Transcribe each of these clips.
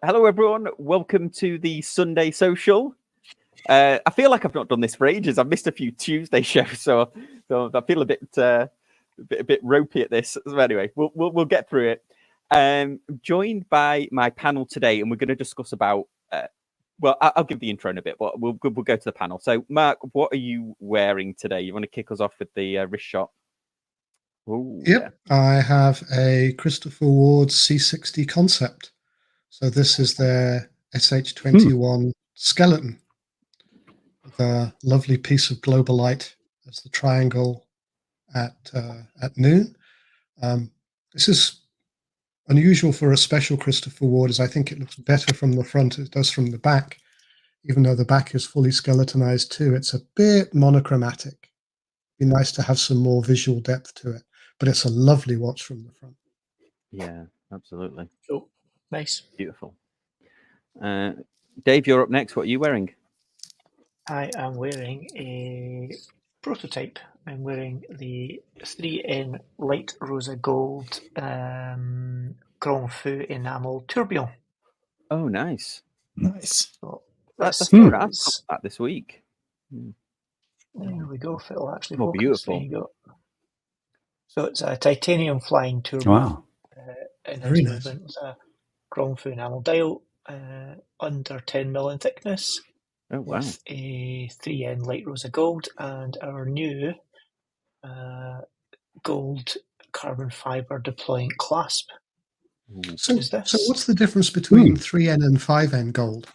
Hello, everyone. Welcome to the Sunday Social. I feel like I've not done this for ages. I've missed a few Tuesday shows, so I feel a bit ropey at this. So anyway, we'll get through it. I'm joined by my panel today, and we're going to discuss about. Well, I'll give the intro in a bit, but we'll go to the panel. So, Mark, what are you wearing today? You want to kick us off with the wrist shot? Ooh, yep, yeah. I have a Christopher Ward C60 concept. So this is their SH21 skeleton with a lovely piece of globalite as the triangle at noon. This is unusual for a special Christopher Ward, as I think it looks better from the front as it does from the back. Even though the back is fully skeletonized too, it's a bit monochromatic. It'd be nice to have some more visual depth to it. But it's a lovely watch from the front. Yeah, absolutely. Cool. Nice. Beautiful. Dave, you're up next. What are you wearing? I am wearing a prototype. I'm wearing the 3N Light Rosa Gold Grand Feu Enamel Tourbillon. Oh, nice. Nice. So that's that this week. There we go. It'll actually focus. Beautiful. There you go. So it's a titanium flying tourbillon. Wow. Very nice. It's a Grand Feu enamel dial, under 10mm in thickness. Oh, wow. With a 3N Light Rosa Gold and our new gold carbon fiber deploying clasp. So what's the difference between 3N and 5N gold?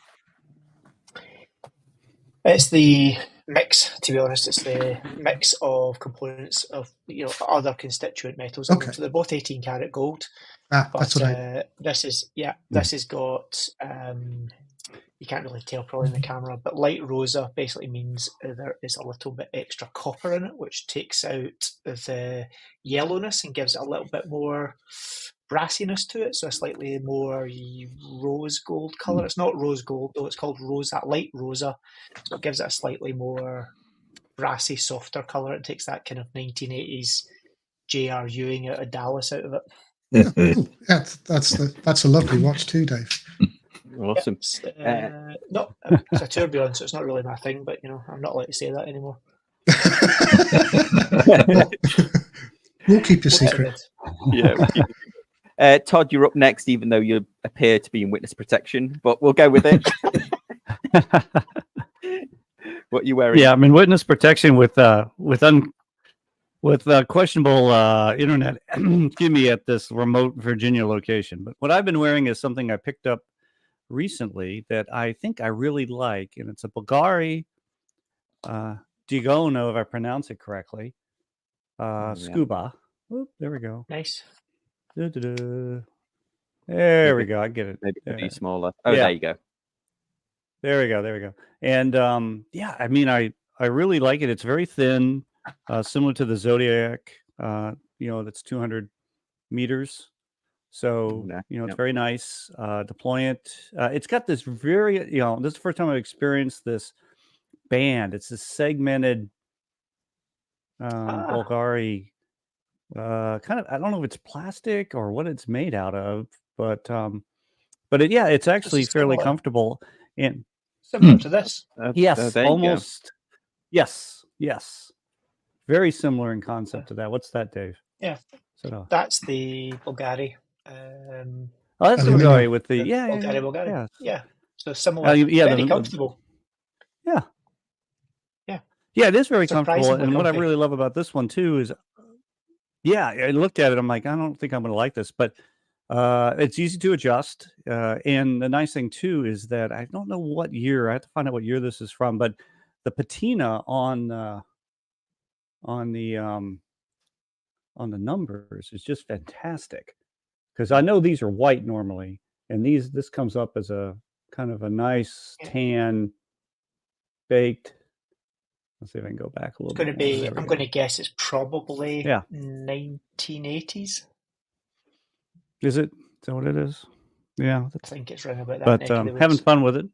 It's the mix, to be honest. It's the mix of components of other constituent metals. Okay. So they're both 18 karat gold. That's what this has got you can't really tell probably in the camera, but light rosa basically means there is a little bit extra copper in it, which takes out the yellowness and gives it a little bit more brassiness to it, so a slightly more rose gold colour. It's not rose gold though, it's called rosa, light rosa, so it gives it a slightly more brassy, softer colour. It takes that kind of 1980s J.R. Ewing out of Dallas out of it. Yeah, that's a lovely watch too, Dave. Awesome. It's a tourbillon, so it's not really my thing, but I'm not allowed to say that anymore. We'll keep your secret. Yeah. Todd, you're up next, even though you appear to be in witness protection, but we'll go with it. What are you wearing? Yeah, I'm in witness protection with questionable internet. Excuse me, at this remote Virginia location. But what I've been wearing is something I picked up recently that I think I really like, and it's a Bulgari Digono, if I pronounce it correctly. Scuba. Oop, there we go. Nice. There we go. I get it. Maybe it could be smaller. Oh, yeah. There you go. There we go. And I mean, I really like it. It's very thin, similar to the Zodiac. That's 200 meters. So it's very nice. Deployant. It's got this very this is the first time I've experienced this band. It's a segmented Bulgari. Kind of, I don't know if it's plastic or what it's made out of, but it's actually fairly comfortable and similar to this. Yes, almost. Yes, very similar in concept to that. What's that, Dave? Yeah, that's the Bulgari. That's the Bulgari with the Bulgari. Yeah. So similar. Very comfortable. Yeah, it is very comfortable. And what I really love about this one too is, I looked at it. I'm like, I don't think I'm going to like this, but it's easy to adjust. And the nice thing too is that I don't know what year. I have to find out what year this is from, but the patina on the numbers is just fantastic. Because I know these are white normally, and this comes up as a kind of a nice tan baked. Let's see if I can go back a little bit. I'm going to guess it's probably 1980s. Is it? Is that what it is? Yeah. I think it's around about that. But having fun with it.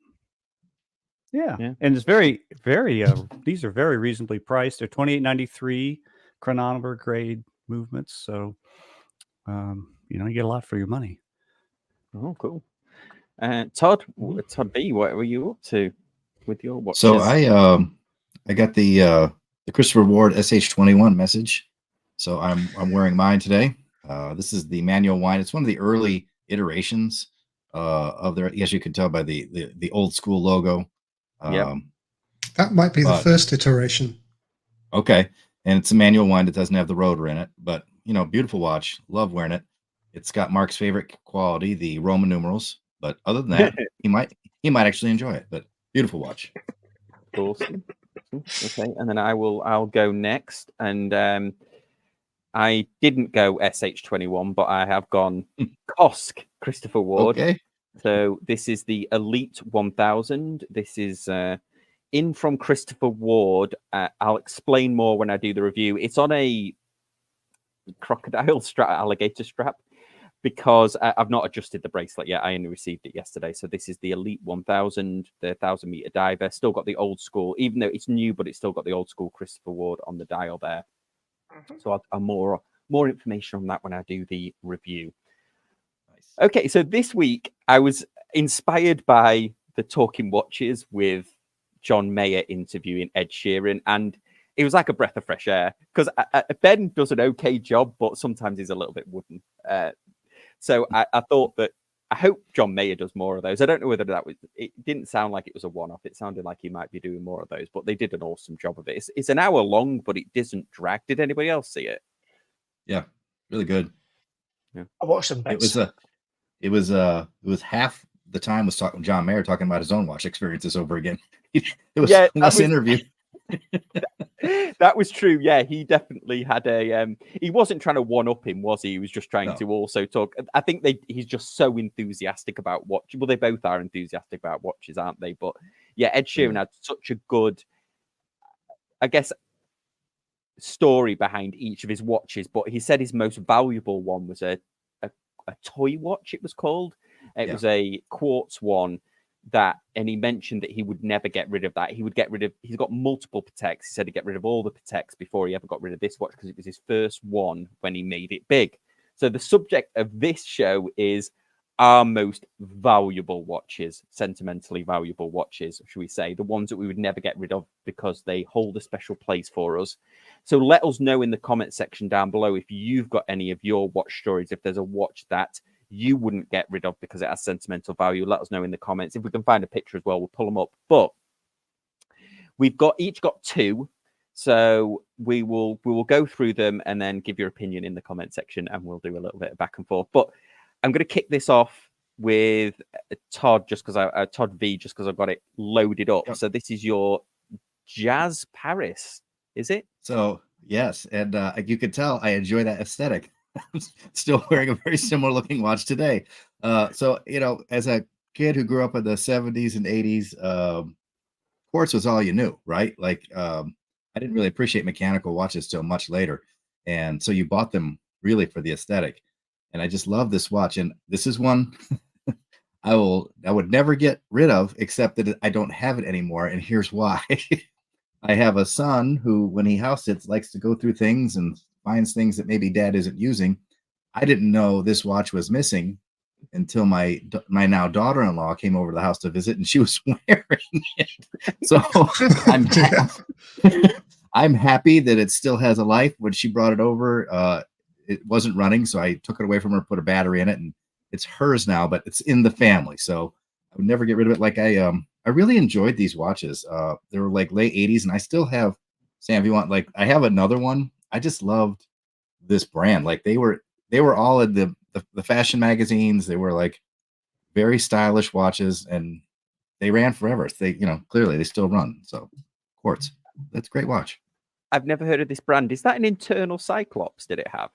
Yeah. And it's very, very, these are very reasonably priced. They're $28.93 chronometer grade movements. So, you get a lot for your money. Oh, cool. Todd B, what were you up to with your watches? So I got the Christopher Ward SH21 message. So I'm wearing mine today. This is the manual wine. It's one of the early iterations of their. Yes, you can tell by the old school logo. That might be the first iteration. Okay, and it's a manual wine that doesn't have the rotor in it, but beautiful watch. Love wearing it. It's got Mark's favorite quality, the Roman numerals. But other than that, he might actually enjoy it. But beautiful watch. Awesome. Okay, and then I'll go next, and I didn't go SH21, but I have gone Kosk Christopher Ward. Okay. So this is the Elite 1000. This is in from Christopher Ward. I'll explain more when I do the review. It's on a crocodile strap, alligator strap, because I've not adjusted the bracelet yet. I only received it yesterday. So this is the Elite 1000, the 1,000-meter diver. Still got the old school, even though it's new, but it's still got the old school Christopher Ward on the dial there. So I'll more information on that when I do the review. Nice. Okay, so this week I was inspired by the Talking Watches with John Mayer interviewing Ed Sheeran, and it was like a breath of fresh air because Ben does an okay job, but sometimes he's a little bit wooden. So I thought that I hope John Mayer does more of those. I don't know whether it didn't sound like it was a one-off. It sounded like he might be doing more of those, but they did an awesome job of it. It's an hour long, but it doesn't drag. Did anybody else see it? Yeah, really good. Yeah, I watched some bits. It was half the time was John Mayer talking about his own watch experiences over again. It was less interview. That was true. Yeah, he definitely had he wasn't trying to one up him, was he? He was just trying to also talk. I think he's just so enthusiastic about watches. Well, they both are enthusiastic about watches, aren't they? But yeah, Ed Sheeran had such a good, I guess, story behind each of his watches. But he said his most valuable one was a toy watch. It was called. It was a quartz one. And he mentioned that he would never get rid of that. He would get rid of, he's got multiple Pateks. He said he'd get rid of all the Pateks before he ever got rid of this watch because it was his first one when he made it big. So the subject of this show is our most valuable watches, sentimentally valuable watches, should we say, the ones that we would never get rid of because they hold a special place for us. So let us know in the comment section down below if you've got any of your watch stories, if there's a watch that you wouldn't get rid of because it has sentimental value. Let us know in the comments. If we can find a picture as well, we'll pull them up. But we've each got two. So we will go through them and then give your opinion in the comment section, and we'll do a little bit of back and forth. But I'm going to kick this off with Todd, just because Todd V, just because I've got it loaded up. Yep. So this is your Jazz Paris, is it? So yes, and you can tell I enjoy that aesthetic. I'm still wearing a very similar looking watch today. So, as a kid who grew up in the 70s and 80s, quartz was all you knew, right? Like, I didn't really appreciate mechanical watches till much later. And so you bought them really for the aesthetic. And I just love this watch. And this is one I would never get rid of, except that I don't have it anymore. And here's why. I have a son who, when he house sits, likes to go through things and finds things that maybe dad isn't using. I didn't know this watch was missing until my now daughter-in-law came over to the house to visit, and she was wearing it. So I'm happy that it still has a life. When she brought it over, it wasn't running, so I took it away from her, put a battery in it, and it's hers now, but it's in the family. So I would never get rid of it. Like I really enjoyed these watches. They were like late 80s, and I still have, Sam, if you want, like I have another one. I just loved this brand. Like they were all in the fashion magazines. They were like very stylish watches, and they ran forever. They, clearly they still run. So quartz, that's a great watch. I've never heard of this brand. Is that an internal Cyclops? Did it have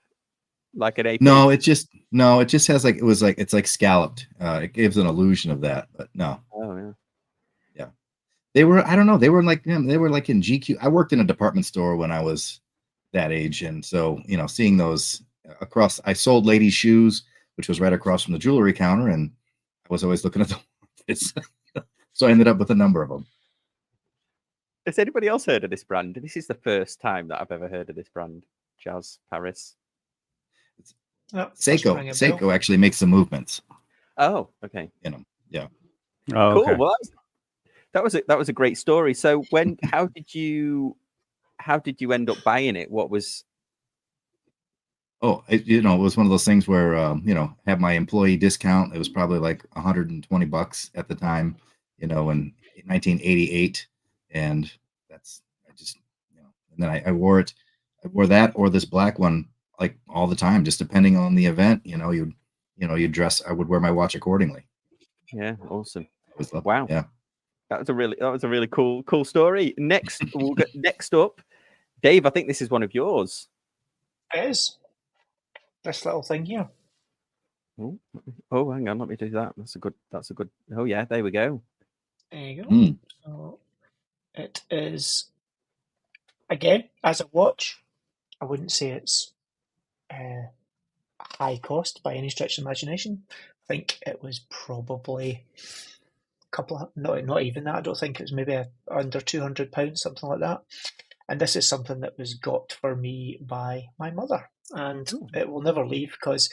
like an AP? No, it just has it's like scalloped. It gives an illusion of that, but no. Oh yeah. Yeah. They were, I don't know. They were like in GQ. I worked in a department store when I was that age, and so seeing those across, I sold ladies' shoes, which was right across from the jewelry counter, and I was always looking at the so I ended up with a number of them. Has anybody else heard of this brand? This is the first time that I've ever heard of this brand, Jazz Paris. Seiko actually makes the movements. Oh, okay. Yeah. Oh, Cool. okay. Well, that was a great story. So how did you end up buying it? What was? Oh, it was one of those things where, have my employee discount. It was probably like $120 at the time, in 1988. And I just, and then I wore it. I wore that or this black one like all the time, just depending on the event. You'd dress. I would wear my watch accordingly. Yeah, awesome. Wow. Yeah. That was a really cool story. Next, we'll get next up, Dave. I think this is one of yours. It is. This little thing here. Oh, hang on, let me do that. That's a good. Oh yeah, there we go. There you go. So it is, again, as a watch, I wouldn't say it's high cost by any stretch of imagination. I think it was probably a couple of, not even that. I don't think it was maybe under £200, something like that. And this is something that was got for me by my mother, and it will never leave, because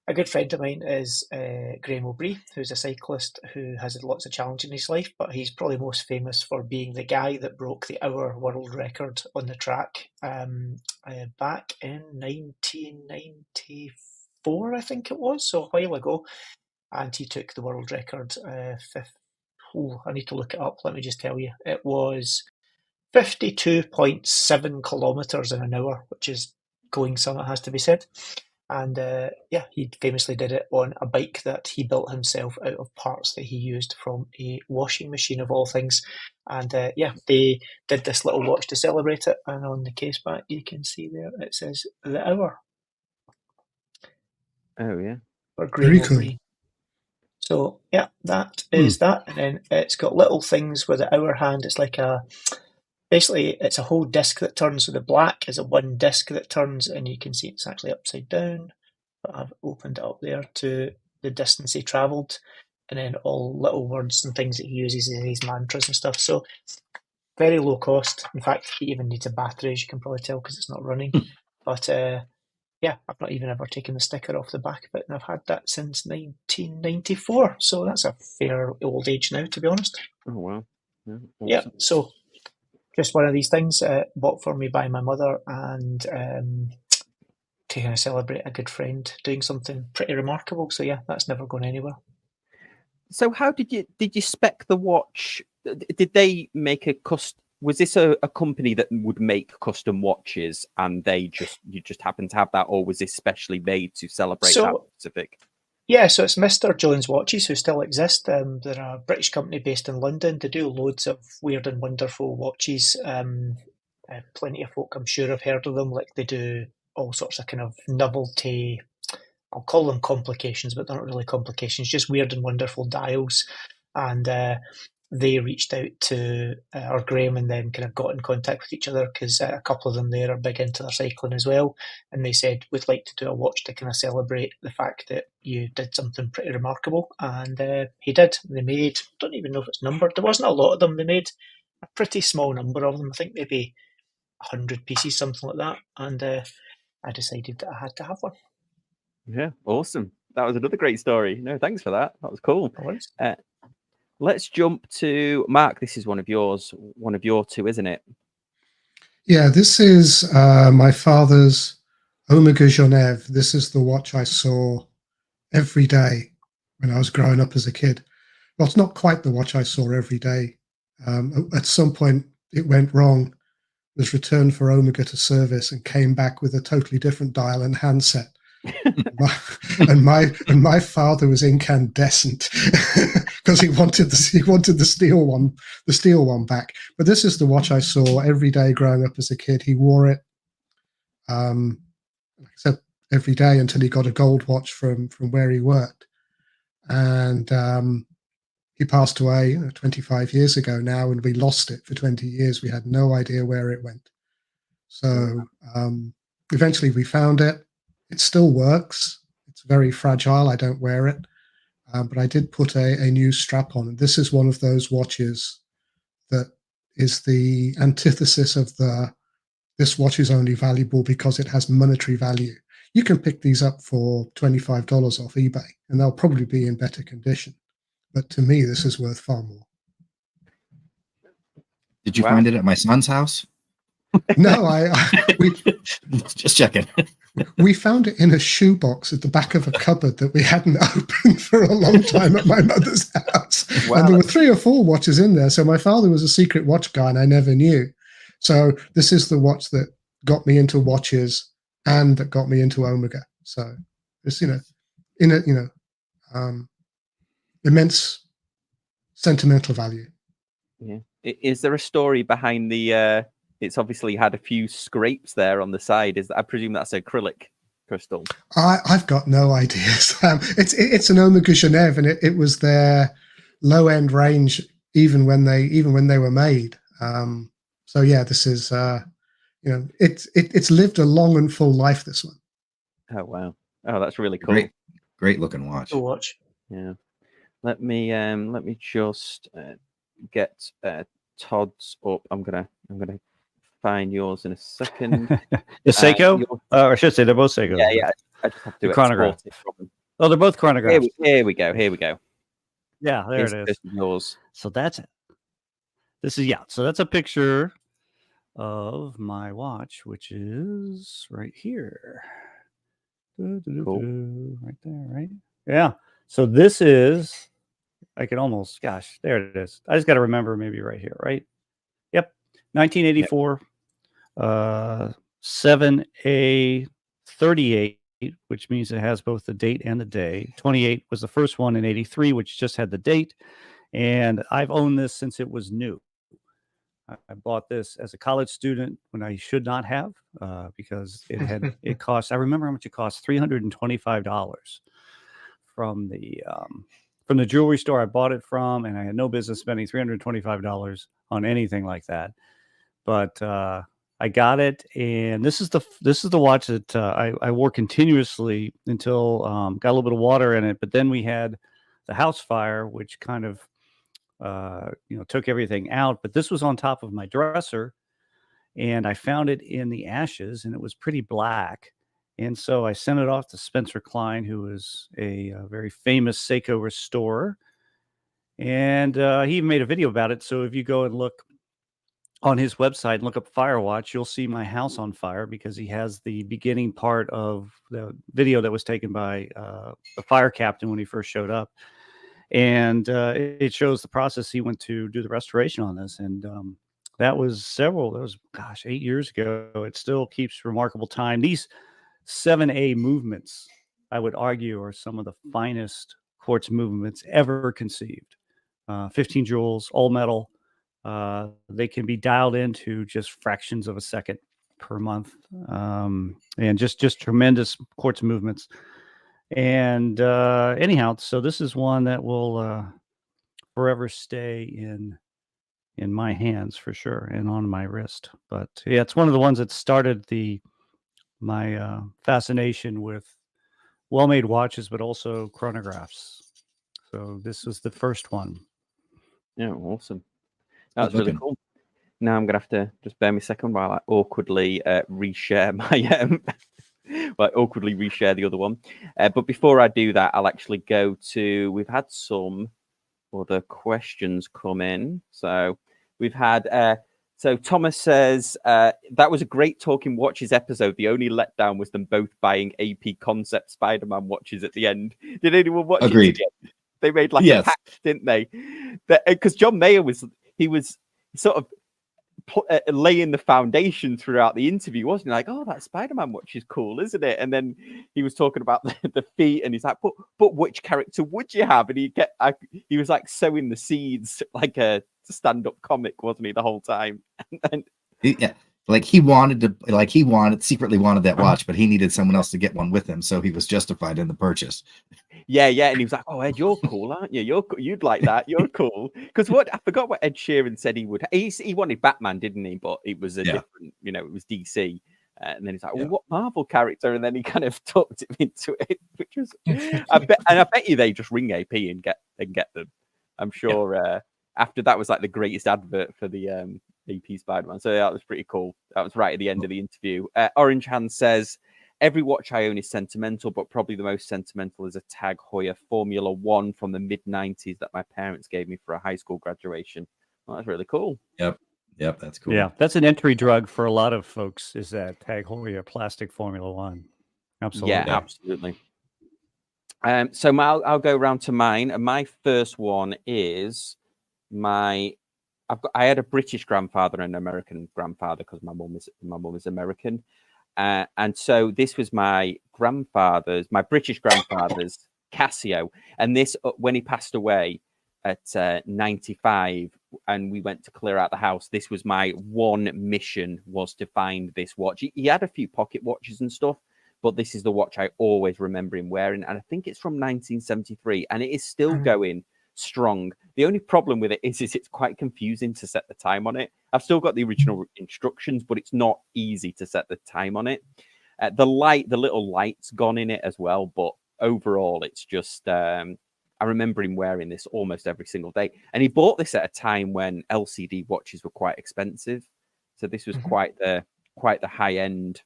a good friend of mine is Graham O'Brien, who's a cyclist who has had lots of challenges in his life, but he's probably most famous for being the guy that broke the hour world record on the track back in 1994, I think it was, so a while ago. And he took the world record I need to look it up, let me just tell you. It was 52.7 kilometres in an hour, which is going some, it has to be said. And he famously did it on a bike that he built himself out of parts that he used from a washing machine, of all things. And they did this little watch to celebrate it. And on the case back, you can see there, it says the hour. Oh, yeah. Very cool. So, yeah, that is that. And then it's got little things with the hour hand. It's like basically, it's a whole disc that turns. So the black is a one disc that turns, and you can see it's actually upside down. But I've opened it up there to the distance he travelled, and then all little words and things that he uses in his mantras and stuff. So very low cost. In fact, it even needs a battery, as you can probably tell, because it's not running. But I've not even ever taken the sticker off the back of it, and I've had that since 1994. So that's a fair old age now, to be honest. Oh wow! Yeah, awesome. Yeah. So just one of these things bought for me by my mother, and to kind of celebrate a good friend doing something pretty remarkable. So yeah, that's never gone anywhere. So how did you spec the watch? Did they make was this a company that would make custom watches, and you just happen to have that, or was this specially made to celebrate that specific? Yeah, so it's Mr. Jones Watches, who still exist. They're a British company based in London. They do loads of weird and wonderful watches. Plenty of folk, I'm sure, have heard of them. Like, they do all sorts of kind of novelty, I'll call them complications, but they're not really complications, just weird and wonderful dials. And they reached out to Graham and then kind of got in contact with each other, because a couple of them there are big into their cycling as well. And they said, we'd like to do a watch to kind of celebrate the fact that you did something pretty remarkable. And he did. They made, don't even know if it's numbered. There wasn't a lot of them. They made a pretty small number of them. I think maybe 100 pieces, something like that. And I decided that I had to have one. Yeah, awesome. That was another great story. No, thanks for that. That was cool. Let's jump to Mark. This is one of your two, isn't it? Yeah, this is my father's Omega Genève. This is the watch I saw every day when I was growing up as a kid. Well, it's not quite the watch I saw every day. At some point, it went wrong, was returned for Omega to service, and came back with a totally different dial and handset. and my father was incandescent because he wanted the steel one back. But this is the watch I saw every day growing up as a kid. He wore it, except every day until he got a gold watch from where he worked, and he passed away 25 years ago now, and we lost it for 20 years. We had no idea where it went. So eventually we found it. It still works. It's very fragile. I don't wear it. But I did put a new strap on. And this is one of those watches that is the antithesis of this watch is only valuable because it has monetary value. You can pick these up for $25 off eBay, and they'll probably be in better condition. but to me, this is worth far more. Did you find it at my son's house? No, we just checking. We found it in a shoebox at the back of a cupboard that we hadn't opened for a long time at my mother's house. Wow. And there were 3 or 4 watches in there. So my father was a secret watch guy and I never knew. So this is the watch that got me into watches and that got me into Omega. So it's, immense sentimental value. Yeah. Is there a story behind the, it's obviously had a few scrapes there on the side. I presume that's acrylic crystal. I've got no ideas. It's an Omega Genève, and it was their low end range even when they were made. So yeah, this is it's lived a long and full life. This one. Oh wow! Oh, that's really cool. Great looking watch. Cool watch. Yeah. Let me just get Todd's up. I'm gonna find yours in a second. The Seiko, or I should say they're both Seiko. Yeah. I just have to chronograph. Oh, they're both chronographs. Here we go. Yeah, there it is. This is yours. So that's it. So that's a picture of my watch, which is right here. Cool. Right there, right? Yeah. So this is, I can almost, there it is. I just got to remember maybe right here, right? Yep. 1984, 7A38, which means it has both the date and the day. 28 was the first one in 83, which just had the date. And I've owned this since it was new. I bought this as a college student when I should not have, because it cost, I remember how much it cost, $325 from the jewelry store I bought it from, and I had no business spending $325 on anything like that. But I got it, and this is the watch that I wore continuously until got a little bit of water in it. But then we had the house fire, which kind of took everything out. But this was on top of my dresser, and I found it in the ashes, and it was pretty black. And so I sent it off to Spencer Klein, who is a very famous Seiko restorer, and he even made a video about it. So if you go and look on his website and look up Firewatch, you'll see my house on fire, because he has the beginning part of the video that was taken by the fire captain when he first showed up. And it shows the process he went to do the restoration on this. And that was 8 years ago. It still keeps remarkable time. These 7A movements, I would argue, are some of the finest quartz movements ever conceived. 15 joules, all metal. They can be dialed into just fractions of a second per month, and just tremendous quartz movements. And anyhow, so this is one that will forever stay in my hands for sure, and on my wrist. But yeah, it's one of the ones that started my fascination with well-made watches, but also chronographs. So this was the first one. Yeah, awesome. That's really cool. Now I'm gonna have to just bear me a second while I awkwardly reshare my awkwardly reshare the other one. But before I do that, I'll actually go to. We've had some other questions come in. So we've had. So Thomas says that was a great Talking Watches episode. The only letdown was them both buying AP Concept Spider-Man watches at the end. Did anyone watch Agreed. it? They made like a pact, didn't they? Because John Mayer was sort of laying the foundation throughout the interview, wasn't he? Like, oh, that Spider-Man watch is cool, isn't it? And then he was talking about the feet, and he's like, but which character would you have? And he was like sowing the seeds like a stand-up comic, wasn't he, the whole time? And yeah, he secretly wanted that watch, but he needed someone else to get one with him, so he was justified in the purchase. Yeah, and he was like, "Oh, Ed, you're cool, aren't you? You'd like that. You're cool." Because I forgot what Ed Sheeran said he would. He wanted Batman, didn't he? But it was a different, it was DC. And then he's like, "Well, what Marvel character?" And then he kind of talked him into it, which was, I bet you they just ring AP and get them. I'm sure. After that was like the greatest advert for the AP Spider-Man. So that was pretty cool. That was right at the end of the interview. Orange Hand says, every watch I own is sentimental, but probably the most sentimental is a Tag Heuer Formula 1 from the mid-90s that my parents gave me for a high school graduation. Well, that's really cool. Yep, that's cool. Yeah, that's an entry drug for a lot of folks, is that Tag Heuer plastic Formula 1. Absolutely. Yeah, absolutely. So I'll go around to mine, and my first one is I had a British grandfather and an American grandfather because my mum is American, and so this was my British grandfather's Casio, and this when he passed away at 95, and we went to clear out the house. This was my one mission, was to find this watch. He had a few pocket watches and stuff, but this is the watch I always remember him wearing, and I think it's from 1973, and it is still going strong. The only problem with it is it's quite confusing to set the time on it. I've still got the original instructions, but it's not easy to set the time on it. The little light's gone in it as well, but overall, it's just. I remember him wearing this almost every single day, and he bought this at a time when LCD watches were quite expensive, so this was quite the high end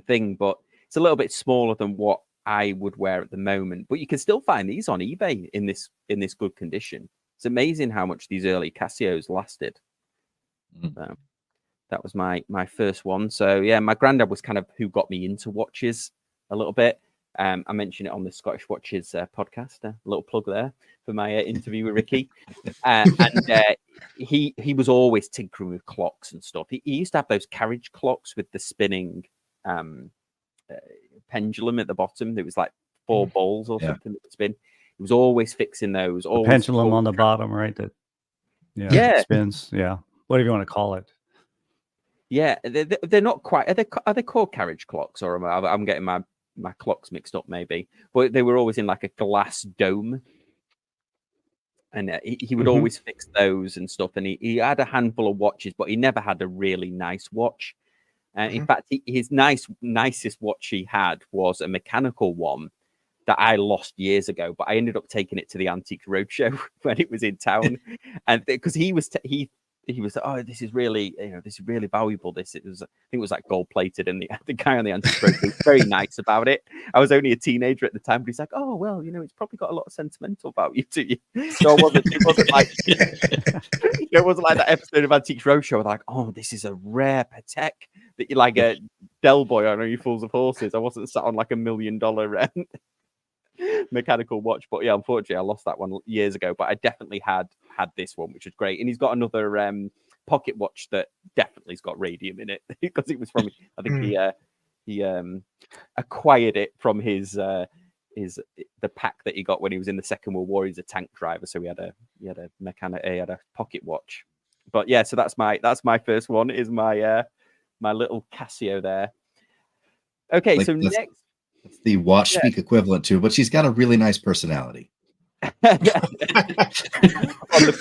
thing. But it's a little bit smaller than what I would wear at the moment. But you can still find these on eBay in this good condition. It's amazing how much these early Casios lasted. So that was my first one. So yeah, my granddad was kind of who got me into watches a little bit. I mentioned it on the Scottish Watches podcast. A little plug there for my interview with Ricky. And he was always tinkering with clocks and stuff. He used to have those carriage clocks with the spinning pendulum at the bottom. There was like 4 balls or something that would spin. He was always fixing those. The pendulum on the bottom, right? That spins. Yeah, whatever you want to call it. Yeah, they're not quite. Are they called carriage clocks, or I'm getting my clocks mixed up maybe? But they were always in like a glass dome, and he would always fix those and stuff. And he had a handful of watches, but he never had a really nice watch. In fact, his nicest watch he had was a mechanical one that I lost years ago, but I ended up taking it to the Antique Roadshow when it was in town, and because he was like, oh, this is really valuable. I think it was like gold plated, and the guy on the Antique Roadshow was very nice about it. I was only a teenager at the time, but he's like, oh well, it's probably got a lot of sentimental value to you. So it wasn't like it wasn't like that episode of Antique Roadshow, like, oh, this is a rare Patek that you like a Del Boy on You Fools of Horses. I wasn't sat on like $1 million mechanical watch, but yeah, unfortunately I lost that one years ago. But I definitely had this one, which is great. And he's got another pocket watch that definitely's got radium in it because it was from, I think he acquired it from the pack that he got when he was in the Second World War. He's a tank driver, so he had a pocket watch. But yeah, so that's my first one, is my little Casio there. Okay, so next. It's the watch speak equivalent to, but she's got a really nice personality. On the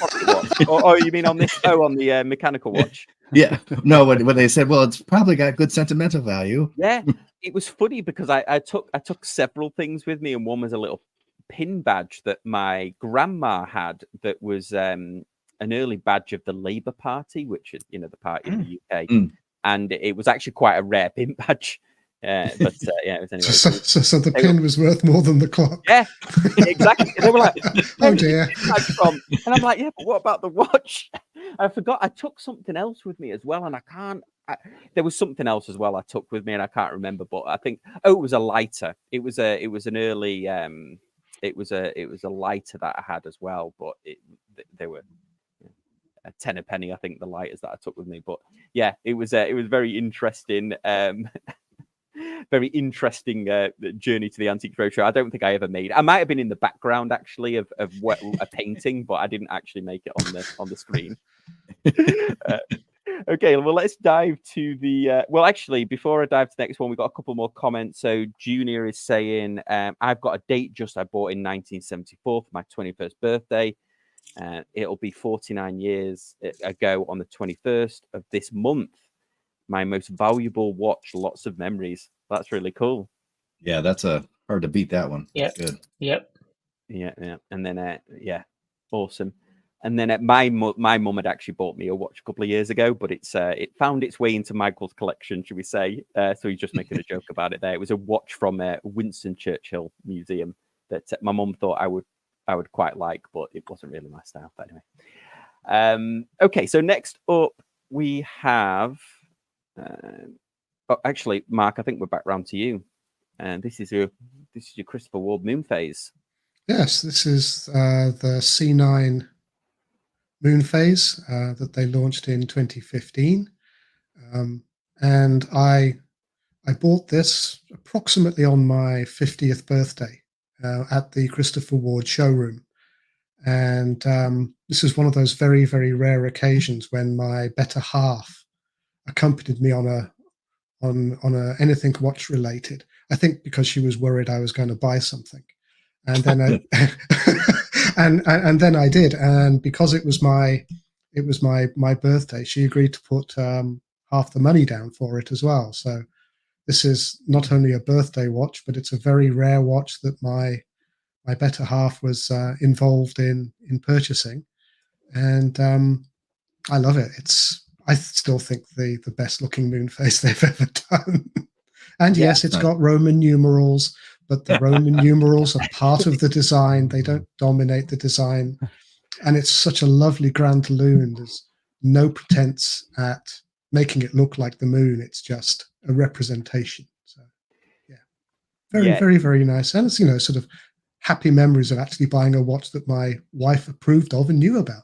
pocket watch. Oh, you mean on this? Oh, on the mechanical watch. Yeah. No, when they said, well, it's probably got good sentimental value. Yeah, it was funny because I took several things with me, and one was a little pin badge that my grandma had that was an early badge of the Labour Party, which is the party in the UK, and it was actually quite a rare pin badge. Yeah, it was anyway. So the pin was worth more than the clock. Yeah, exactly. They were like, oh dear. And I'm like, yeah, but what about the watch? I forgot I took something else with me as well, and there was something else as well I took with me, and I can't remember. But I think it was a lighter. It was an early it was a lighter that I had as well, but they were a 10 a penny, I think, the lighters that I took with me. But yeah, it was very interesting. Very interesting journey to the Antique Roadshow. I don't think I ever made. I might have been in the background actually of a painting, but I didn't actually make it on the screen. Okay, well, let's dive to the. Well, actually, before I dive to the next one, we got a couple more comments. So Junior is saying, "I've got a date I bought in 1974 for my 21st birthday. It'll be 49 years ago on the 21st of this month. My most valuable watch, lots of memories." That's really cool. Yeah, that's hard to beat that one. Yeah, good. Yep. Yeah. And then awesome. And then my mum had actually bought me a watch a couple of years ago, but it found its way into Michael's collection, should we say? So he's just making a joke about it there. It was a watch from Winston Churchill Museum that my mum thought I would quite like, but it wasn't really my style. But anyway, okay. So next up we have. Actually, Mark, I think we're back round to you, and this is your Christopher Ward moon phase. Yes, this is the C9 moon phase that they launched in 2015, and I bought this approximately on my 50th birthday at the Christopher Ward showroom, and this is one of those very, very rare occasions when my better half accompanied me on a anything watch related. I think because she was worried I was going to buy something. And then and then I did, and because it was my birthday, she agreed to put half the money down for it as well. So this is not only a birthday watch, but it's a very rare watch that my better half was involved in purchasing, and I love it. I still think the best looking moon phase they've ever done. And yes, it's got Roman numerals, but the Roman numerals are part of the design. They don't dominate the design. And it's such a lovely grand loon. There's no pretense at making it look like the moon. It's just a representation. So, yeah, very, very nice. And it's, sort of happy memories of actually buying a watch that my wife approved of and knew about.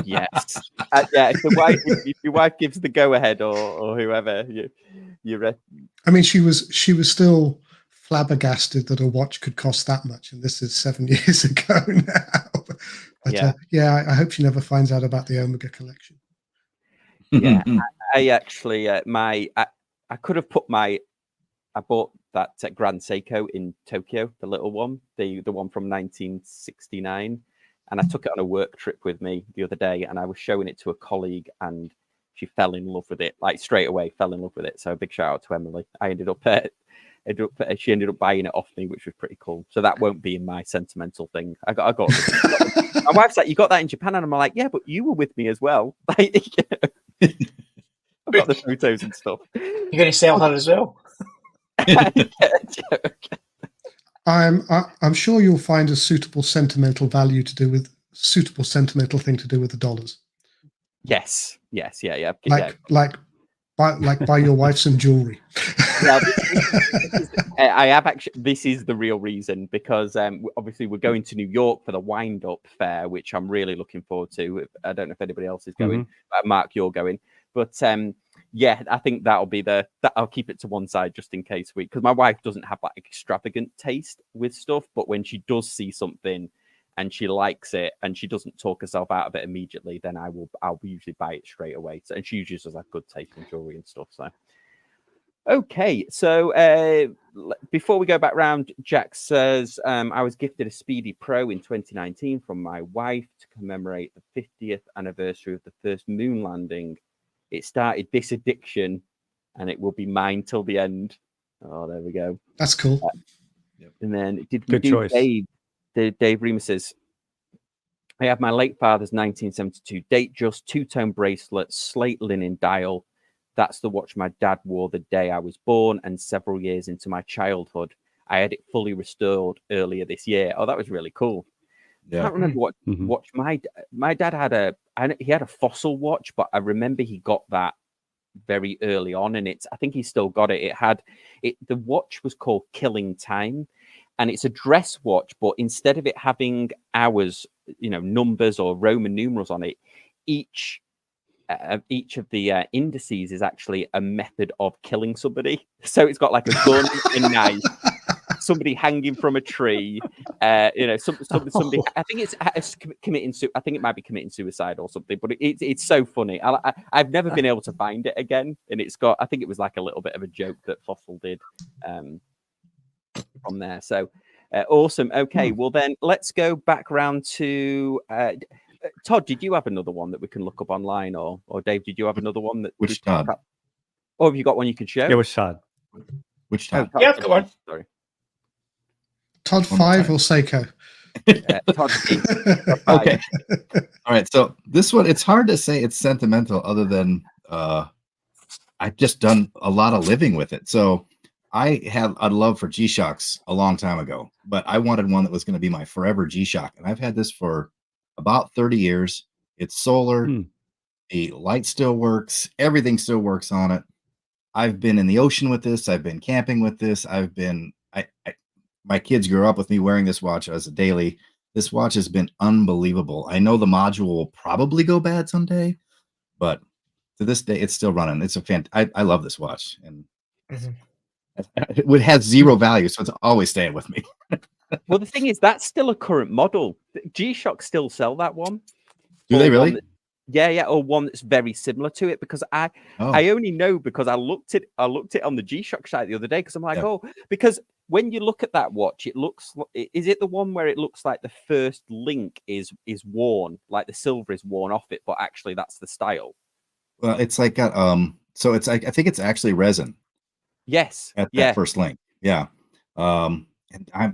Yes. If your wife gives the go ahead or whoever, I mean, she was still flabbergasted that a watch could cost that much, and this is 7 years ago now. But I hope she never finds out about the Omega collection. Yeah, I actually I could have put I bought that Grand Seiko in Tokyo, the little one, the one from 1969. And I took it on a work trip with me the other day, and I was showing it to a colleague, and she fell in love with it, like straight away fell in love with it. So a big shout out to Emily. She ended up buying it off me, which was pretty cool. So that won't be in my sentimental thing. I got my wife's like, you got that in Japan? And I'm like, yeah, but you were with me as well. I've got the photos and stuff. You're going to sell her as well? I'm sure you'll find a suitable sentimental thing to do with the dollars. Yes. Like buy your wife some jewelry. Well, I have actually. This is the real reason, because obviously we're going to New York for the Wind Up Fair, which I'm really looking forward to. I don't know if anybody else is going. Mark, you're going, but I think that'll be I'll keep it to one side just in case because my wife doesn't have that extravagant taste with stuff, but when she does see something and she likes it and she doesn't talk herself out of it immediately, then I'll usually buy it straight away. So, and she usually does have good taste in jewelry and stuff. So, okay. So before we go back round, Jack says, I was gifted a Speedy Pro in 2019 from my wife to commemorate the 50th anniversary of the first moon landing. It started this addiction, and it will be mine till the end. Oh, there we go. That's cool. And then good choice. Dave Remus says, I have my late father's 1972 date, just two-tone bracelet, slate linen dial. That's the watch my dad wore the day I was born and several years into my childhood. I had it fully restored earlier this year. Oh, that was really cool. I can't remember what watch my dad had he had a Fossil watch, but I remember he got that very early on, and I think he still got it. The watch was called Killing Time, and it's a dress watch, but instead of it having hours, numbers or Roman numerals on it, each of the indices is actually a method of killing somebody. So it's got like a gun, a knife, somebody hanging from a tree, somebody. I think it's committing. I think it might be committing suicide or something. But it's so funny. I've never been able to find it again, and it's got. I think it was like a little bit of a joke that Fossil did from there. So awesome. Okay, well then let's go back round to Todd. Did you have another one that we can look up online, or Dave? Did you have another one that? Which Todd? Oh, have you got one you can show? Yeah, which Todd? Which Todd? Yeah, come on. Sorry. Todd 5 or Seiko? Todd 5. Okay. All right, so this one, it's hard to say it's sentimental other than I've just done a lot of living with it. So I had a love for G-Shocks a long time ago, but I wanted one that was going to be my forever G-Shock. And I've had this for about 30 years. It's solar. The light still works. Everything still works on it. I've been in the ocean with this. I've been camping with this. My kids grew up with me wearing this watch as a daily. This watch has been unbelievable. I know the module will probably go bad someday, but to this day, it's still running. It's I love this watch, and it has zero value, so it's always staying with me. Well, the thing is, that's still a current model. G-Shock still sell that one. Do they really? Yeah, or one that's very similar to it, because I only know because I looked it on the G-Shock site the other day, because I'm like, because when you look at that watch, it looks, is it the one where it looks like the first link is worn, like the silver is worn off it, but actually that's the style? Well, it's like so it's like, I think it's actually resin. Yes. At that first link. Yeah. And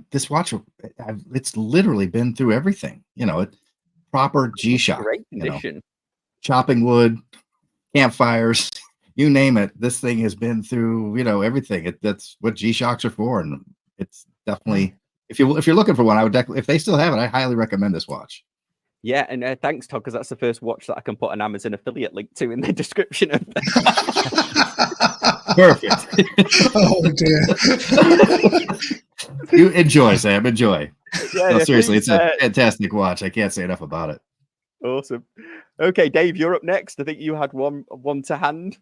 this watch, it's literally been through everything, proper G-Shock, great condition. Chopping wood, campfires, you name it. This thing has been through, everything. That's what G-Shocks are for. And it's definitely, if you're looking for one, I would definitely, if they still have it, I highly recommend this watch. Yeah, and thanks, Todd, because that's the first watch that I can put an Amazon affiliate link to in the description of Perfect. Oh dear. You enjoy, Sam. Enjoy. Yeah, no, seriously, it's a fantastic watch. I can't say enough about it. Awesome. Okay, Dave, you're up next. I think you had one to hand.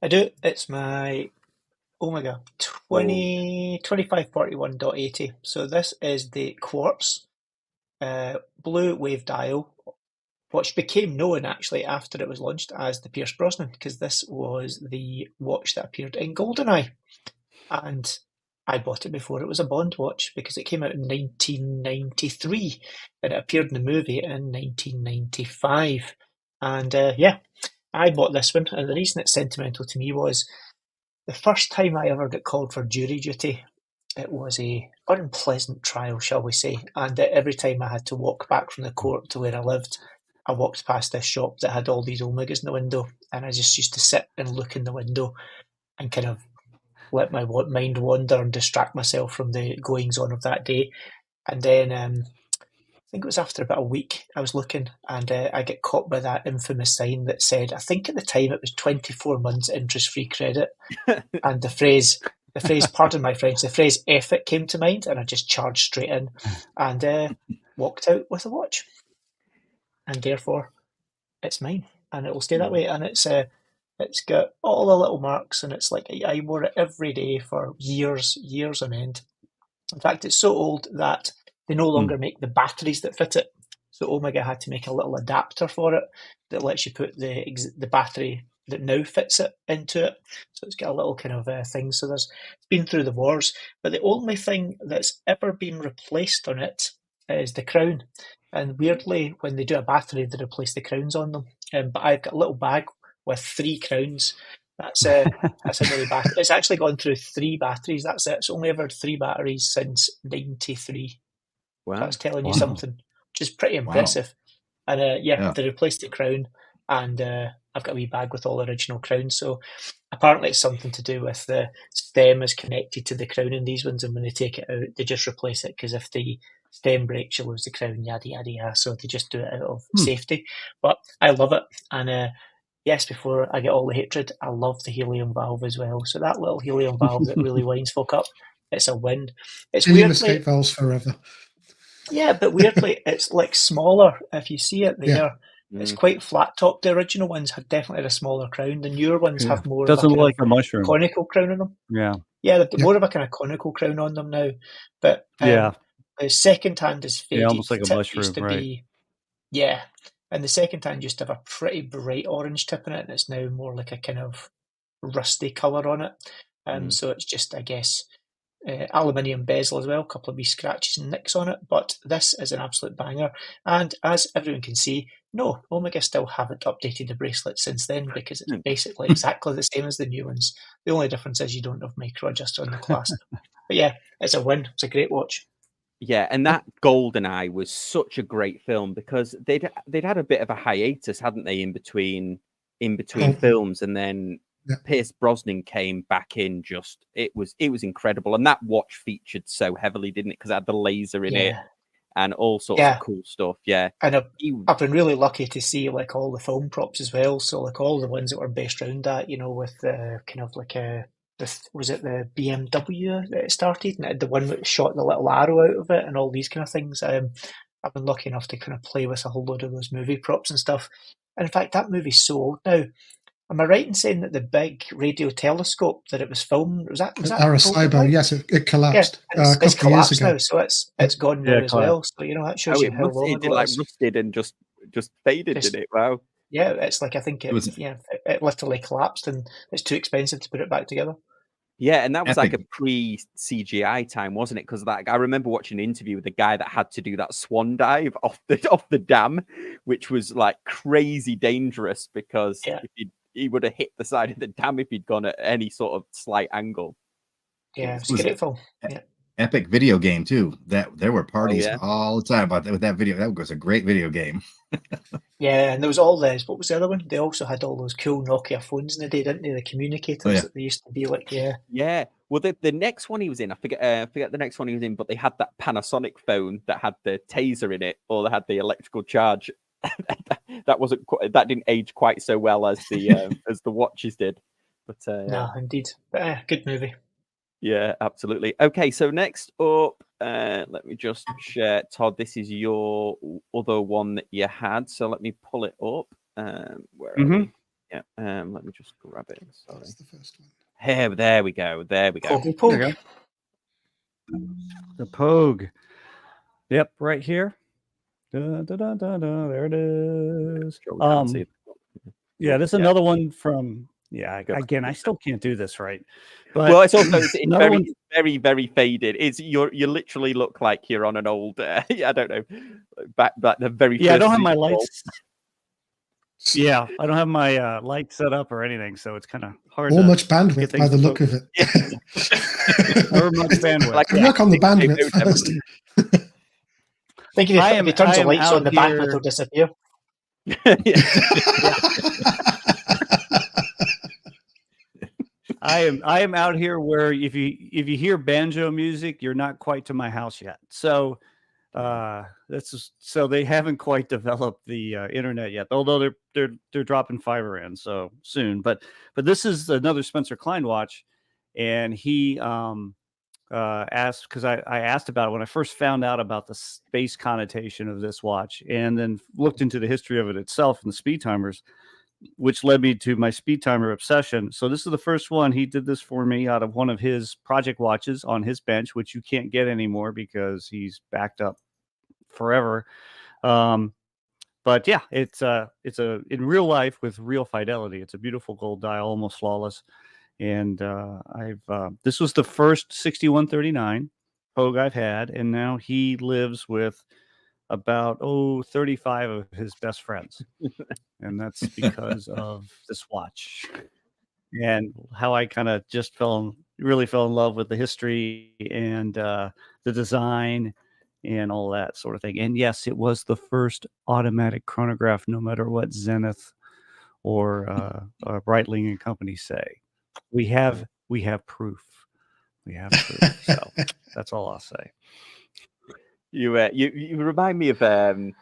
I do. It's my Omega 2541.80. So this is the quartz blue wave dial, which became known actually after it was launched as the Pierce Brosnan, because this was the watch that appeared in GoldenEye. And I bought it before it was a Bond watch, because it came out in 1993 and it appeared in the movie in 1995. And I bought this one, and the reason it's sentimental to me was the first time I ever got called for jury duty. It was a unpleasant trial, shall we say, and every time I had to walk back from the court to where I lived, I walked past this shop that had all these Omegas in the window, and I just used to sit and look in the window and kind of let my mind wander and distract myself from the goings on of that day. And then I think it was after about a week I was looking, and I get caught by that infamous sign that said, I think at the time it was 24 months interest-free credit, and the phrase, pardon my French, the phrase "F it" came to mind, and I just charged straight in and walked out with a watch. And therefore, it's mine, and it will stay that way. And it's got all the little marks, and it's like I wore it every day for years on end. In fact, it's so old that they no longer make the batteries that fit it. So Omega had to make a little adapter for it that lets you put the battery that now fits it into it. So it's got a little kind of thing. So it's been through the wars. But the only thing that's ever been replaced on it is the crown. And weirdly, when they do a battery, they replace the crowns on them. But I've got a little bag with 3 crowns. That's how many batteries. It's actually gone through 3 batteries. That's it. It's only ever had 3 batteries since 93. Wow. That's telling you something, which is pretty impressive. Wow. And they replaced the crown, and I've got a wee bag with all original crowns. So apparently it's something to do with the stem is connected to the crown in these ones, and when they take it out, they just replace it, because if the stem breaks, you lose the crown, yada, yada, yada. So they just do it out of safety. But I love it. And yes, before I get all the hatred, I love the helium valve as well. So that little helium valve that really winds folk up, it's a win. It's weirdly mistake valves forever. Yeah, but weirdly, it's like smaller. If you see it there, it's quite flat top. The original ones had definitely a smaller crown. The newer ones have more doesn't look like a mushroom conical crown on them. Yeah, they've got more of a kind of conical crown on them now. But the second hand is faded. Almost like a mushroom, used to right? And the second hand used to have a pretty bright orange tip in it, and it's now more like a kind of rusty colour on it. So it's just, I guess, aluminium bezel as well, a couple of wee scratches and nicks on it, but this is an absolute banger. And as everyone can see, no, Omega still haven't updated the bracelet since then, because it's basically exactly the same as the new ones. The only difference is you don't have micro adjuster on the clasp. But yeah, it's a win. It's a great watch. Yeah, and that GoldenEye was such a great film because they'd had a bit of a hiatus, hadn't they, in between films, and then Pierce Brosnan came back in. It was incredible, and that watch featured so heavily, didn't it? Because it had the laser in it and all sorts of cool stuff. Yeah, and I've been really lucky to see like all the film props as well. So like all the ones that were based around that, with the kind of like was it the BMW that it started, and it had the one that shot the little arrow out of it, and all these kind of things. I've been lucky enough to kind of play with a whole load of those movie props and stuff. And in fact, that movie's so old now. Am I right in saying that the big radio telescope that it was filmed was that Arecibo? Yes, it collapsed. Yeah, it's collapsed years ago. now, so it's gone now as well. So that shows you how long ago it like rusted and just faded, did it? Wow. Yeah, it's like I think it literally collapsed, and it's too expensive to put it back together. Yeah, and that was like a pre-CGI time, wasn't it? Because I remember watching an interview with the guy that had to do that swan dive off the dam, which was like crazy dangerous because if he would have hit the side of the dam if he'd gone at any sort of slight angle. Yeah, it's beautiful. Yeah. Epic video game too. That there were parties all the time about that with that video. That was a great video game. Yeah, and there was all those. What was the other one? They also had all those cool Nokia phones in the day, didn't they? The communicators that they used to be like. Yeah. Well, the next one he was in, I forget the next one he was in, but they had that Panasonic phone that had the taser in it, or they had the electrical charge. that didn't age quite so well as the as the watches did. But no, indeed. But good movie. Yeah, absolutely. Okay, so next up, let me just share. Todd, this is your other one that you had. So let me pull it up. Where are we? Yeah. Let me just grab it. Sorry. That's the first one. Hey, there we go. There we go. There we go. The Pogue. Yep, right here. There it is. Yeah, this is another one from. Yeah, again, I still can't do this right. But well, it's also it's very, very faded. You literally look like you're on an old. I don't know. Back the very. Yeah, I don't have my lights. Yeah, I don't have my light set up or anything, so it's kind of hard. Much bandwidth by the look of it. Or much bandwidth. Work on the bandwidth first. I think if you turn the lights on, the bandwidth will disappear. I am out here where if you hear banjo music, you're not quite to my house yet. So so they haven't quite developed the internet yet, although they're dropping fiber in so soon. But this is another Spencer Klein watch, and he asked, because I asked about it when I first found out about the space connotation of this watch, and then looked into the history of it itself and the speed timers, which led me to my speed timer obsession. So this is the first one. He did this for me out of one of his project watches on his bench, which you can't get anymore because he's backed up forever. But yeah, it's in real life with real fidelity. It's a beautiful gold dial, almost flawless. And this was the first 6139 Pogue I've had, and now he lives with about 35 of his best friends, and that's because of this watch and how I kind of just really fell in love with the history and the design and all that sort of thing. And yes, it was the first automatic chronograph, no matter what Zenith or Breitling and company say. We have proof. We have proof. So that's all I'll say. You remind me of the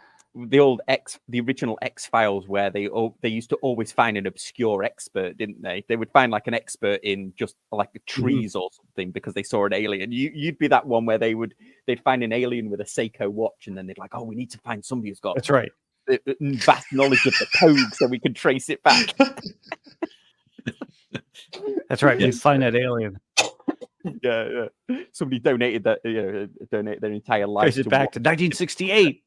original X-Files, where they used to always find an obscure expert, didn't they? They would find like an expert in just like trees or something because they saw an alien. You'd be that one where they'd find an alien with a Seiko watch, and then they'd like, oh, we need to find somebody who's got that's right vast knowledge of the Pogue so we can trace it back. That's right. We find that alien. Yeah. Somebody donated that. Donate their entire life. Trace it back to 1968.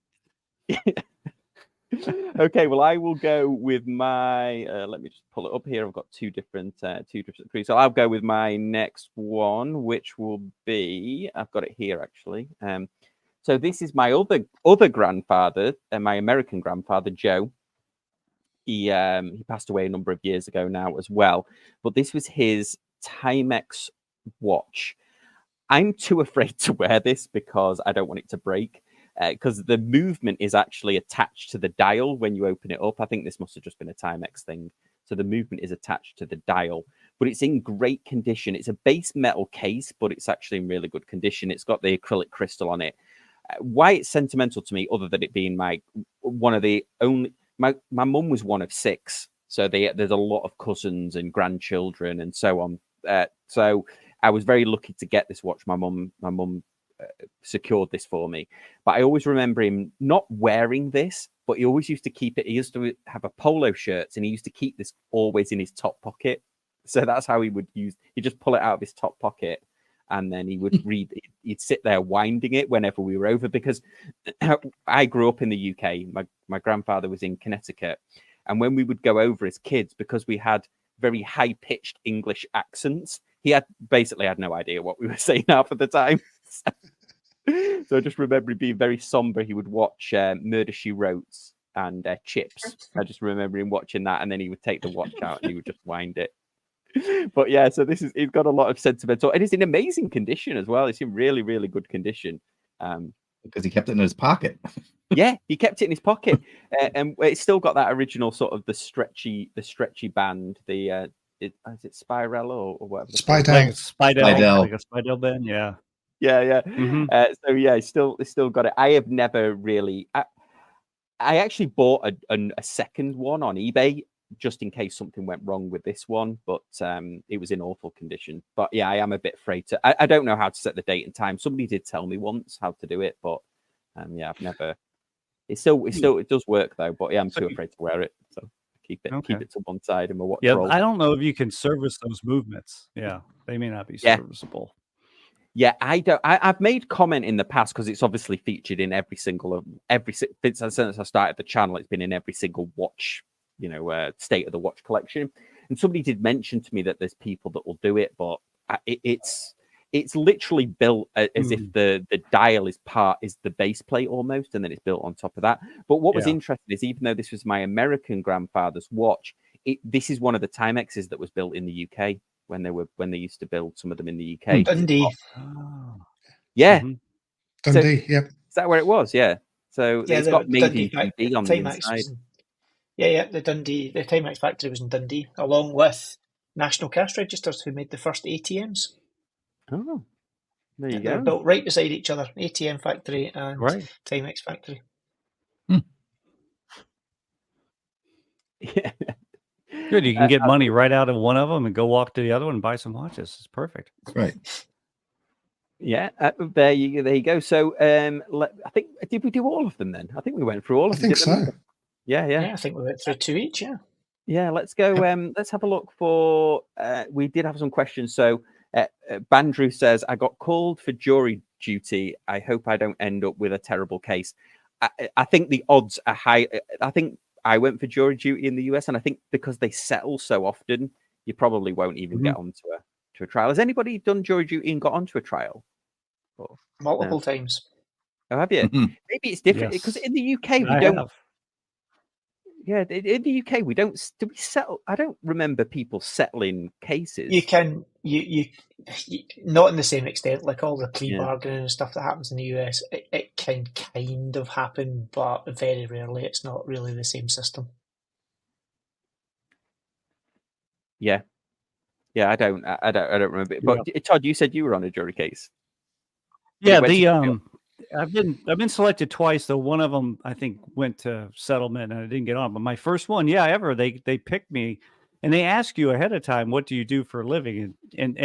Okay, well, I will go with my. Let me just pull it up here. I've got two different trees. So I'll go with my next one, which will be. I've got it here actually. So this is my other grandfather, my American grandfather, Joe. He passed away a number of years ago now as well. But this was his Timex watch. I'm too afraid to wear this because I don't want it to break. Because the movement is actually attached to the dial when you open it up. I think this must have just been a Timex thing. So the movement is attached to the dial, but it's in great condition. It's a base metal case, but it's actually in really good condition. It's got the acrylic crystal on it. Why it's sentimental to me, other than it being my mum was one of 6. So there's a lot of cousins and grandchildren and so on. So I was very lucky to get this watch. My mum secured this for me, but I always remember him not wearing this, but he always used to keep it. He used to have a polo shirt, and he used to keep this always in his top pocket. So that's how he would use. He'd just pull it out of his top pocket, and then he would read. He'd sit there winding it whenever we were over, because I grew up in the UK. My grandfather was in Connecticut, and when we would go over as kids, because we had very high pitched English accents, he had no idea what we were saying half of the time. So I just remember him being very somber. He would watch Murder, She Wrote and Chips. I just remember him watching that, and then he would take the watch out and he would just wind it. But yeah, so it's got a lot of sentimental, and it's in amazing condition as well. It's in really, really good condition. Because he kept it in his pocket. Yeah, he kept it in his pocket, and it's still got that original sort of the stretchy band. Is it Spirella or whatever? Spidell. Spidell. Like a Spidell band, yeah. Yeah. Mm-hmm. So yeah, it's still got it. I have never really. I actually bought a second one on eBay just in case something went wrong with this one, but it was in awful condition. But yeah, I am a bit afraid to. I don't know how to set the date and time. Somebody did tell me once how to do it, but yeah, I've never. It does work though. But yeah, I'm too afraid to wear it. So keep it to one side and my watch. Yeah, I don't know if you can service those movements. Yeah, they may not be serviceable. Yeah, I don't. I've made comment in the past because it's obviously featured in since I started the channel. It's been in every single watch, state of the watch collection. And somebody did mention to me that there's people that will do it, but it's literally built as if the dial is the base plate almost, and then it's built on top of that. But what was interesting is, even though this was my American grandfather's watch, this is one of the Timexes that was built in the UK. When they used to build some of them in the UK. Dundee. Yeah. Mm-hmm. Dundee, yep. Is that where it was? Yeah. So it's got made in Dundee on the inside. The Timex factory was in Dundee, along with National Cash Registers, who made the first ATMs. Oh, there you go. They're built right beside each other, ATM factory and Timex factory. Yeah. Good. You can get money right out of one of them and go walk to the other one and buy some watches. It's perfect. That's right. Yeah. There you go. So I think, did we do all of them then? I think we went through all of them. I think so. Yeah. I think we went through 2 each. Yeah. Yeah. Let's go. Let's have a look for. We did have some questions. So Bandrew says, I got called for jury duty. I hope I don't end up with a terrible case. I think the odds are high. I think I went for jury duty in the US, and I think because they settle so often, you probably won't even get onto a trial. Has anybody done jury duty and got onto a trial? Multiple times. Oh, have you? Maybe it's different because in the UK we don't. Have. Yeah, in the UK we don't. Do we settle? I don't remember people settling cases. You can. You not in the same extent, like all the plea bargaining and stuff that happens in the US. It can kind of happen, but very rarely. It's not really the same system. Yeah, I don't remember. But Todd, you said you were on a jury case. Yeah, I've been selected twice, though one of them I think went to settlement and I didn't get on. But my first one, ever, they picked me, and they ask you ahead of time, what do you do for a living? And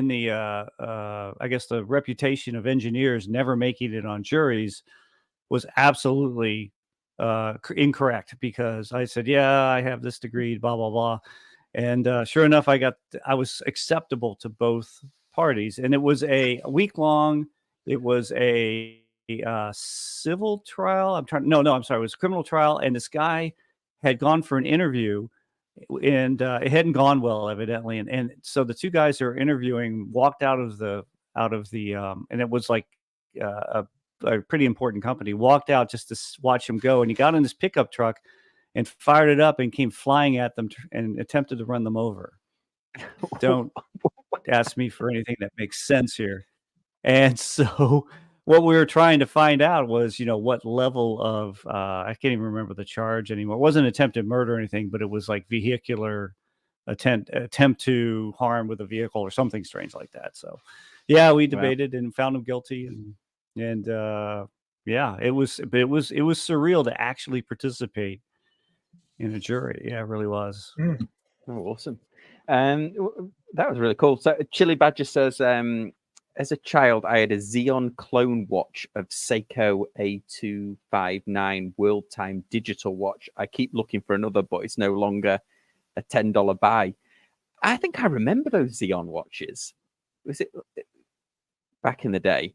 the I guess the reputation of engineers never making it on juries was absolutely incorrect, because I said, I have this degree, blah blah blah, and sure enough, I was acceptable to both parties, and it was a week long. It was a civil trial. I'm sorry. It was a criminal trial, and this guy had gone for an interview, and it hadn't gone well, evidently. And so the two guys who were interviewing walked out of the and it was like a pretty important company. Walked out just to watch him go, and he got in his pickup truck and fired it up and came flying at them and attempted to run them over. ask me for anything that makes sense here. And so what we were trying to find out was, what level of, I can't even remember the charge anymore. It wasn't attempted murder or anything, but it was like vehicular attempt to harm with a vehicle or something strange like that. So yeah, we debated and found him guilty. And yeah, it was surreal to actually participate in a jury. Yeah, it really was. Oh, awesome. That was really cool. So Chili Badger says, as a child, I had a Xeon clone watch of Seiko A259 World Time digital watch. I keep looking for another, but it's no longer a $10 buy. I think I remember those Xeon watches. Was it back in the day?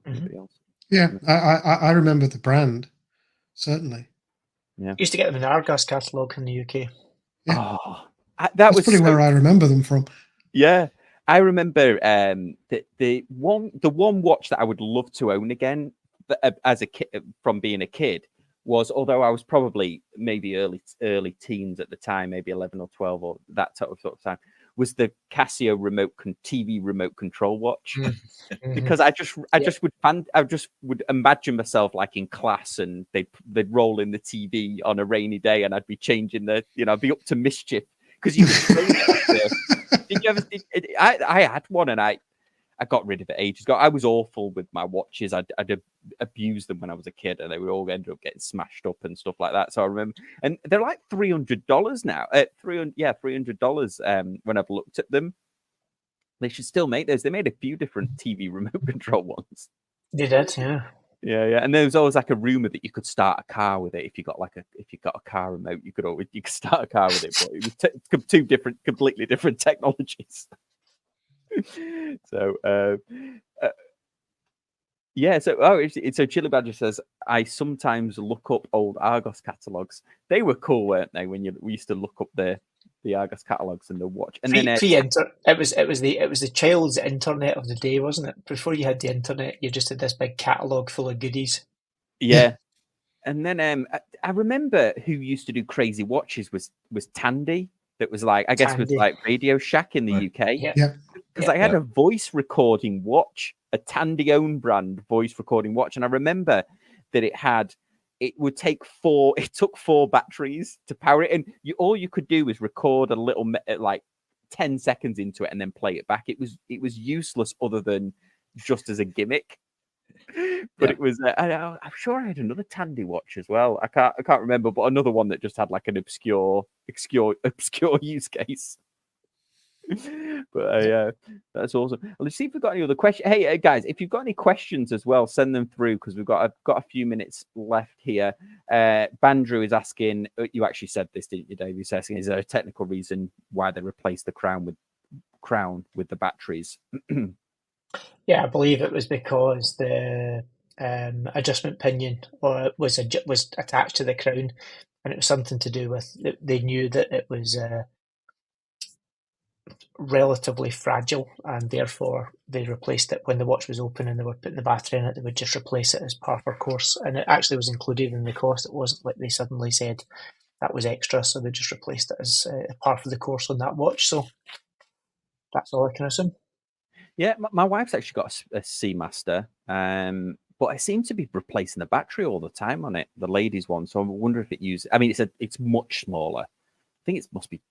Mm-hmm. Yeah, I remember the brand, certainly. Yeah, used to get them in the Argos catalogue in the UK. Yeah. Oh, That's probably where I remember them from. Yeah, I remember the one watch that I would love to own again as a kid, from being a kid, was, although I was probably maybe early teens at the time, maybe 11 or 12 or that sort of time, was the Casio TV remote control watch. Because I just would imagine myself like in class, and they'd roll in the TV on a rainy day, and I'd be changing I'd be up to mischief, because you could change it. Did you ever? I had one, and I got rid of it ages ago. I was awful with my watches. I'd abused them when I was a kid, and they would all ended up getting smashed up and stuff like that. So I remember, and they're like $300 now. $300. When I've looked at them, they should still make those. They made a few different TV remote control ones. They did, yeah. Yeah. And there was always like a rumor that you could start a car with it if you got a car remote. You could start a car with it, but it was two completely different technologies. So yeah. So Chili Badger says, I sometimes look up old Argos catalogs. They were cool, weren't they? When we used to look up the Argos catalogs and the watch, and then it was the child's internet of the day, wasn't it? Before you had the internet, you just had this big catalog full of goodies. Yeah. And then I remember who used to do crazy watches was Tandy. That was like, I guess, Tandy. was like Radio Shack in the UK. Yeah. Because I had a voice recording watch, a Tandy own brand voice recording watch, and I remember that it took 4 batteries to power it, and all you could do was record a little, like 10 seconds into it, and then play it back. It was useless other than just as a gimmick. But it was. I'm sure I had another Tandy watch as well. I can't remember, but another one that just had like an obscure use case. But that's awesome. Let's see if we've got any other questions. Hey guys, if you've got any questions as well, send them through, because we've got a few minutes left here. Bandrew is asking. You actually said this, didn't you, Dave? He's asking, is there a technical reason why they replaced the crown with the batteries? Yeah, I believe it was because the adjustment pinion was attached to the crown, and it was something to do with they knew that it was relatively fragile, and therefore they replaced it when the watch was open and they were putting the battery in it. They would just replace it as part of our course, and it actually was included in the cost. It wasn't like they suddenly said that was extra, so they just replaced it as part of the course on that watch. So that's all I can assume. Yeah, my wife's actually got a Seamaster, but I seem to be replacing the battery all the time on it, the ladies' one. So I wonder if it uses. I mean, it's much smaller. I think it must be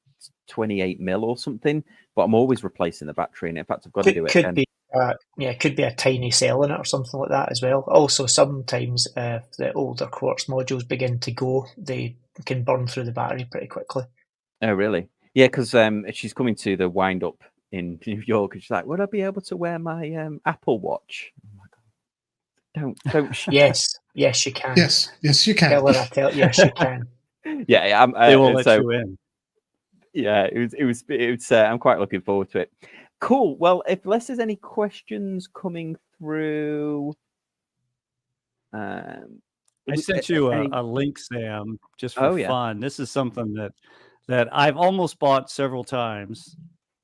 28 mil or something. But I'm always replacing the battery, and in fact, I've got to do it. Could be a tiny cell in it or something like that as well. Also, sometimes if the older quartz modules begin to go, they can burn through the battery pretty quickly. Oh, really? Yeah, because she's coming to the wind up in New York, and she's like, "Would I be able to wear my Apple Watch?" Oh my God. Don't. Yes, you can. Yes, you can. Tell her yes, you can. Yeah, they will let you in. Yeah, it was. I'm quite looking forward to it. Cool. Well, unless there's any questions coming through, I sent you a link, Sam, just for fun. This is something that I've almost bought several times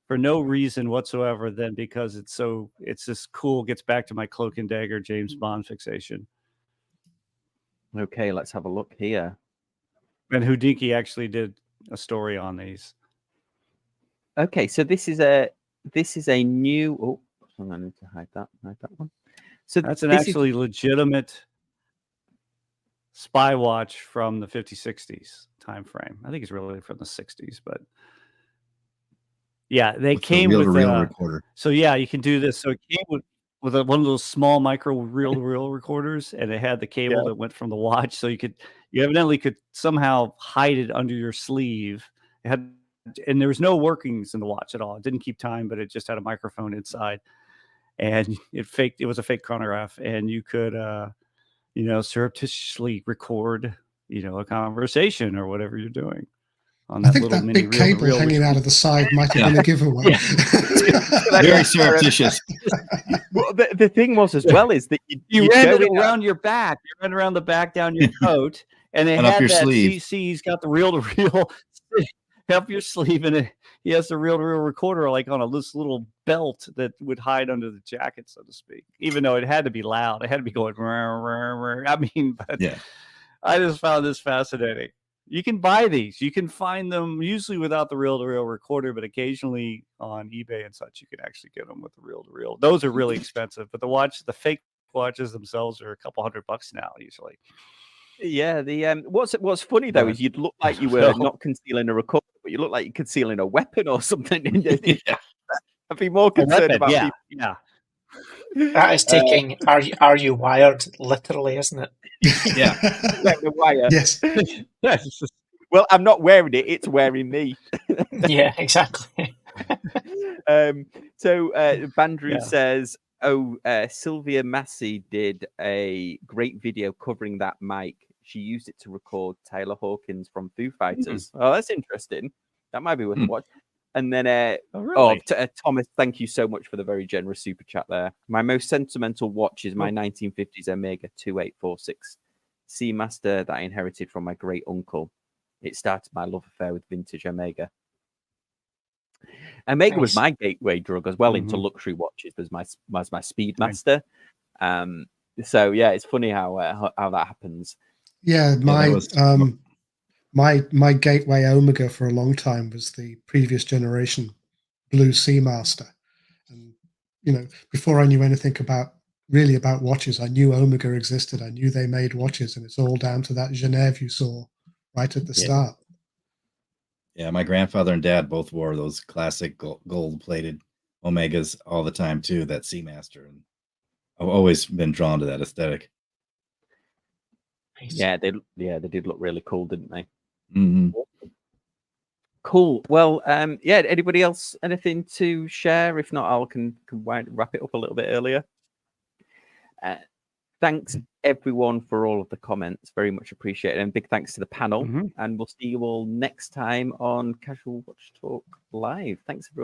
for no reason whatsoever, than because it's just cool. Gets back to my Cloak and Dagger James Bond fixation. Okay, let's have a look here. And Hodinkee actually did a story on these. Okay, so this is this is a new. Oh, I need to hide that. Hide that one. So that's an this actually legitimate spy watch from the 50s, 60s time frame. I think it's really from the 60s, but yeah, they came with a real recorder. So yeah, you can do this. So it came with one of those small micro reel-to-reel recorders, and it had the cable that went from the watch, so you evidently could somehow hide it under your sleeve. It had, and there was no workings in the watch at all. It didn't keep time, but it just had a microphone inside, and it was a fake chronograph, and you could surreptitiously record a conversation or whatever you're doing on that I think little that mini big cable hanging out of the side might have been a giveaway. Very surreptitious. Well, the thing was as well is that you ran it around your back. You ran around the back down your coat, and they had that sleeve. CC's got the reel-to-reel up your sleeve, and he has the reel-to-reel recorder like on this little belt that would hide under the jacket, so to speak. Even though it had to be loud, it had to be going. I mean, but I just found this fascinating. You can buy these. You can find them usually without the reel-to-reel recorder, but occasionally on eBay and such, you can actually get them with the reel-to-reel. Those are really expensive, but the fake watches themselves are a couple $100 now usually. Yeah, what's funny though is you'd look like you were not concealing a recorder, but you look like you're concealing a weapon or something. I'd be more concerned about people. Yeah. That is taking are you wired literally, isn't it? Yeah. The wire. Yes. Well, I'm not wearing it; it's wearing me. Yeah, exactly. So Bandrew says, Sylvia Massey did a great video covering that mic. She used it to record Taylor Hawkins from Foo Fighters. Oh, that's interesting. That might be worth a watch. And then, Thomas, thank you so much for the very generous super chat there. My most sentimental watch is my 1950s Omega 2846 Seamaster that I inherited from my great uncle. It started my love affair with vintage Omega. Omega was my gateway drug as well into luxury watches. Was my Speedmaster. So yeah, it's funny how that happens. Yeah, my gateway Omega for a long time was the previous generation Blue Seamaster, and before I knew anything about watches, I knew Omega existed. I knew they made watches, and it's all down to that Genève you saw right at the start. Yeah, my grandfather and dad both wore those classic gold-plated Omegas all the time too. That Seamaster, and I've always been drawn to that aesthetic. Yeah, they did look really cool, didn't they? Mm-hmm. Cool. Well, anybody else anything to share? If not, I can wrap it up a little bit earlier. Thanks everyone for all of the comments, very much appreciated, and big thanks to the panel. And we'll see you all next time on Casual Watch Talk Live. Thanks everyone.